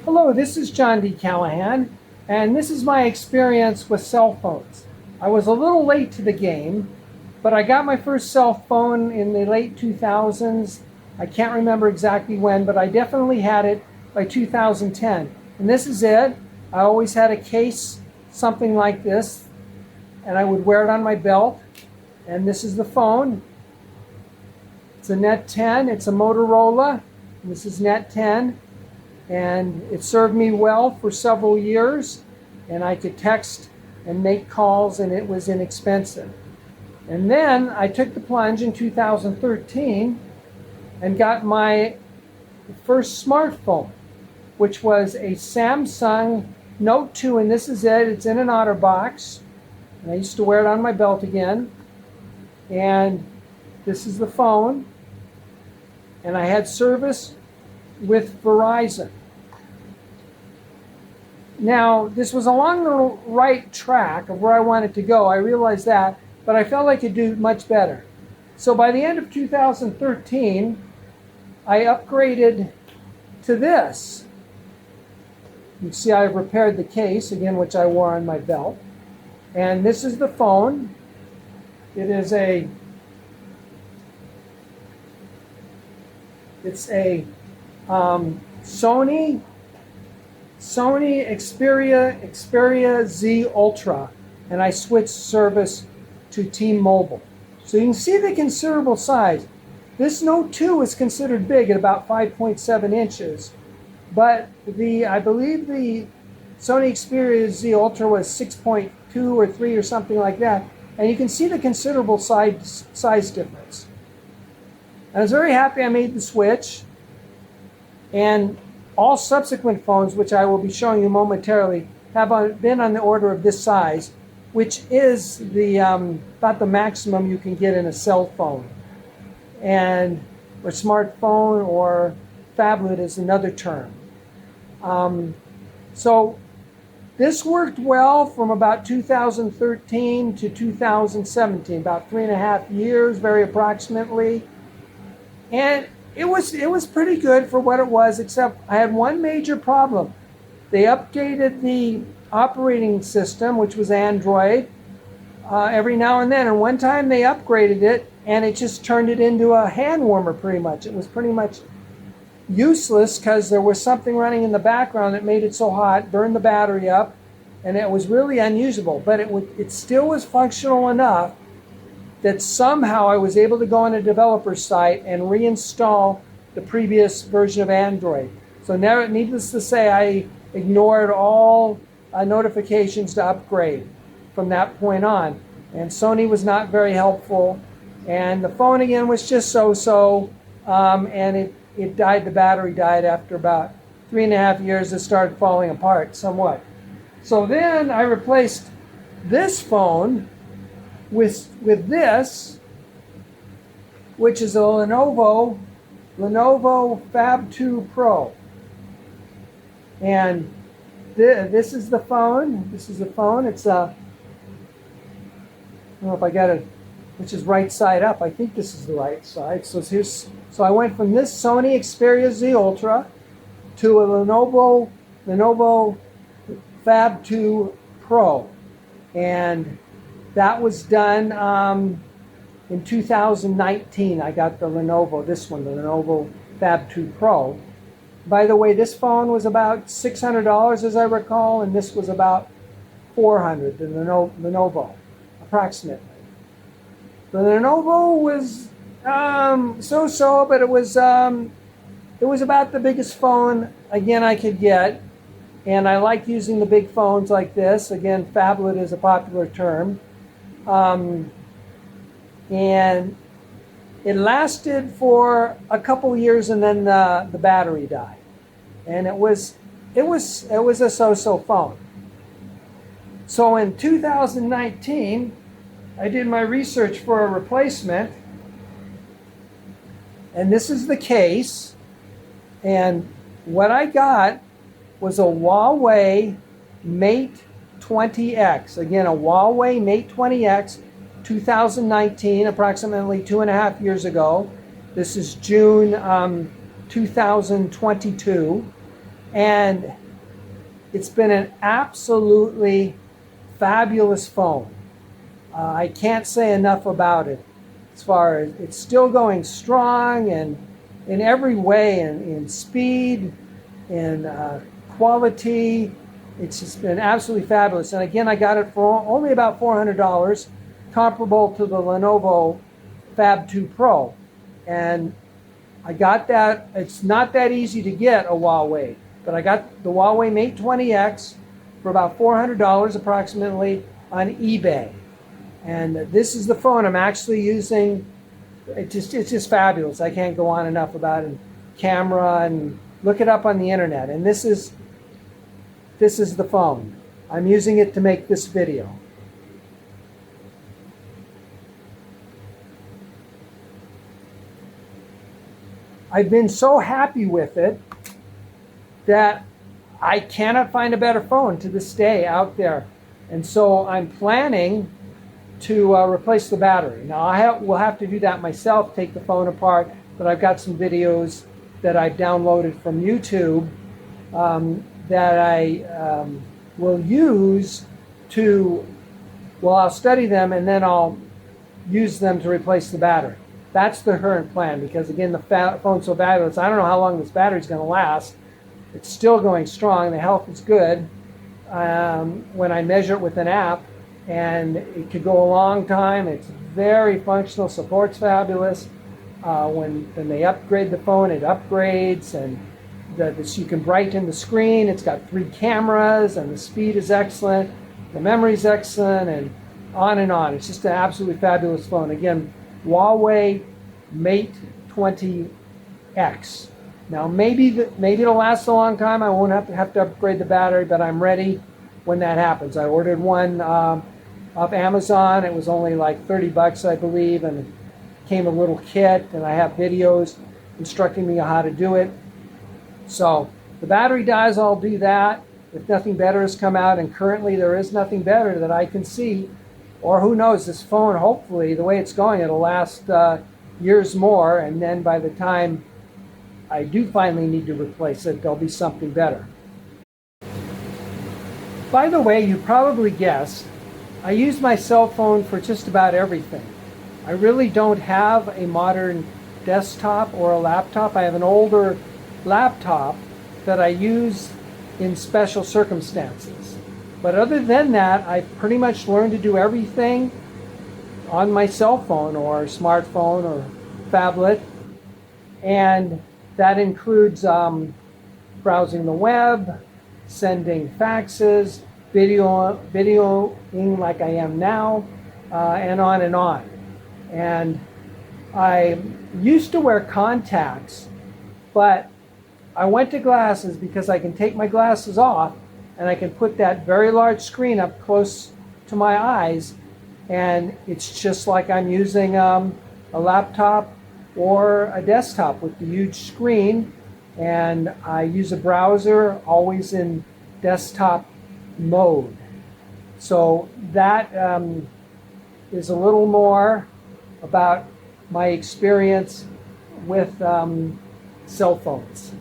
Hello, this is John D. Callahan, and this is my experience with cell phones. I was a little late to the game, but I got my first cell phone in the late 2000s. I can't remember exactly when, but I definitely had it by 2010. And this is it. I always had a case, something like this, and I would wear it on my belt. And this is the phone. It's a Net 10, it's a Motorola. This is Net 10. And it served me well for several years, and I could text and make calls, and it was inexpensive. And then I took the plunge in 2013 and got my first smartphone, which was a Samsung Note 2, and this is it. It's in an OtterBox, and I used to wear it on my belt again. And this is the phone, and I had service with Verizon. Now, this was along the right track of where I wanted to go. I realized that, but I felt I could do much better. So by the end of 2013, I upgraded to this. You see I've repaired the case, again, which I wore on my belt. And this is the phone. It's a Sony Xperia Z Ultra, and I switched service to T-Mobile. So you can see the considerable size. This Note 2 is considered big at about 5.7 inches, but I believe the Sony Xperia Z Ultra was 6.2 or 3 or something like that, and you can see the considerable size difference. I was very happy I made the switch, and all subsequent phones, which I will be showing you momentarily, have been on the order of this size, which is about the maximum you can get in a cell phone. And or smartphone or phablet is another term. So this worked well from about 2013 to 2017, about 3.5 years, very approximately. And it was pretty good for what it was, except I had one major problem. They updated the operating system, which was Android, every now and then. And one time they upgraded it, and it just turned it into a hand warmer pretty much. It was pretty much useless because there was something running in the background that made it so hot, burned the battery up, and it was really unusable. But it still was functional enough that somehow I was able to go on a developer site and reinstall the previous version of Android. So now, needless to say, I ignored all notifications to upgrade from that point on. And Sony was not very helpful. And the phone, again, was just so-so. And it died, the battery died after about 3.5 years. It started falling apart somewhat. So then I replaced this phone with this, which is a Lenovo Phab 2 Pro. And this is the phone. This is the phone. It's I don't know if I got it, which is right side up. I think this is the right side. So I went from this Sony Xperia Z Ultra to a Lenovo Phab 2 Pro. And that was done in 2019. I got the Lenovo, this one, the Lenovo Phab 2 Pro. By the way, this phone was about $600 as I recall, and this was about $400, the Lenovo, approximately. The Lenovo was so-so, but it was about the biggest phone, again, I could get. And I like using the big phones like this. Again, phablet is a popular term. And it lasted for a couple years, and then the battery died. And it was a so-so phone. So in 2019, I did my research for a replacement, and this is the case. And what I got was a Huawei Mate 20X. Again, a Huawei Mate 20X, 2019, approximately 2.5 years ago. This is June 2022. And it's been an absolutely fabulous phone. I can't say enough about it. As far as it's still going strong and in every way, in speed, in quality, it's just been absolutely fabulous. And again, I got it for only about $400, comparable to the Lenovo Fab 2 Pro. And I got that. It's not that easy to get a Huawei, but I got the Huawei Mate 20X for about $400 approximately on eBay. And this is the phone I'm actually using. It's just fabulous. I can't go on enough about it. Camera, and look it up on the internet. And this is the phone. I'm using it to make this video. I've been so happy with it that I cannot find a better phone to this day out there. And so I'm planning to replace the battery. Now I will have to do that myself, take the phone apart, but I've got some videos that I've downloaded from YouTube that I will use to, well, I'll study them and then I'll use them to replace the battery. That's the current plan, because again, the phone's so fabulous. I don't know how long this battery's going to last. It's still going strong. The health is good when I measure it with an app. And it could go a long time. It's very functional, support's fabulous. When they upgrade the phone, it upgrades, and you can brighten the screen. It's got 3 cameras, and the speed is excellent. The memory's excellent, and on and on. It's just an absolutely fabulous phone. Again, Huawei Mate 20X. Now, maybe it'll last a long time. I won't have to upgrade the battery, but I'm ready when that happens. I ordered one off Amazon. It was only like $30, I believe, and it came a little kit, and I have videos instructing me on how to do it. So the battery dies, I'll do that. If nothing better has come out, and currently there is nothing better that I can see, or who knows, this phone, hopefully, the way it's going, it'll last years more, and then by the time I do finally need to replace it, there'll be something better. By the way, you probably guessed, I use my cell phone for just about everything. I really don't have a modern desktop or a laptop. I have an older laptop that I use in special circumstances. But other than that, I've pretty much learned to do everything on my cell phone or smartphone or phablet. And that includes browsing the web, sending faxes, videoing like I am now, and on and on. And I used to wear contacts, but I went to glasses because I can take my glasses off and I can put that very large screen up close to my eyes, and it's just like I'm using a laptop or a desktop with the huge screen. And I use a browser always in desktop mode. So that is a little more about my experience with cell phones.